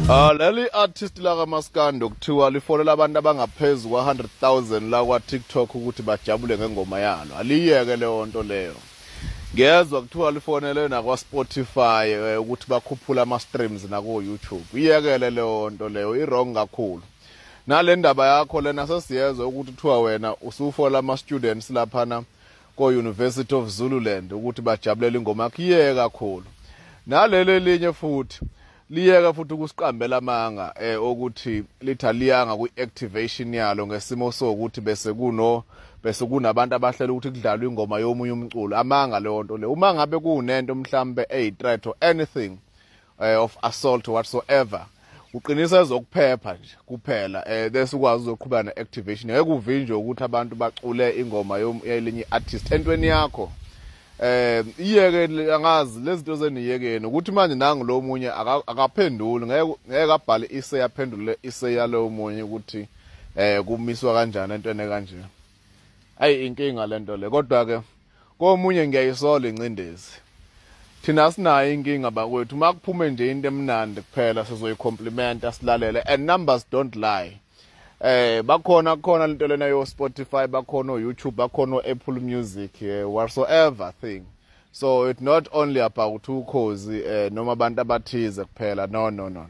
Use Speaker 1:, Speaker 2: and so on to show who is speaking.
Speaker 1: Leli artist la kaMaskandi kuthiwa lifonela abantu abangaphezulu kwa100,000 la kwa TikTok ukuthi bajabule ngengoma yalo. Aliyeke leyo nto leyo. Ngiyezwa kuthiwa lifonele nakwa Spotify ukuthi bakhuphula ama streams nako YouTube. Iyekele leyo nto leyo, i-wrong kakhulu. Nale ndaba yakho lena sesiyezwe ukuthi kuthiwa wena usufola ama students laphana ko University of Zululand ukuthi bajabulela ingoma yakho. Iyeke kakhulu. Naleli linye futhi liyeka futhi ukusiqambela amanga ukuthi lithaliyanga kwi-activation yalo ngesimo sokuthi bese kunabantu abahlela ukuthi kudlalwe ingoma yomunye umculo. Amanga leyo nto le. Uma ngabe kunento mhlambe threat or anything of assault whatsoever, uqinisa ezokuphepha nje kuphela bese ukwazi uzoqhubeka ne-activation. Ngeke uvinjwe ukuthi abantu bacule ingoma yelinye artist entweni yakho. Iyeke angazi lezi zinto zeniyekeni ukuthi manje nangu lo munye akaphenduli, ngeke abhale ise yaphendule ise yalo munye ukuthi kumiswa kanjani entweni kanje. Ayi inkinga lento le, kodwa ke komunye ngiyayisola incindezi. Thina sinayo inkinga bakwethu, makuphume nje into emnandi kuphela sizoyicompliment silalele, and numbers don't lie. Bakhona lento lena yo Spotify, bakhona YouTube, bakhona Apple Music, whatsoever thing. So it's not only about ukhozi noma abantu abathize kuphela. No.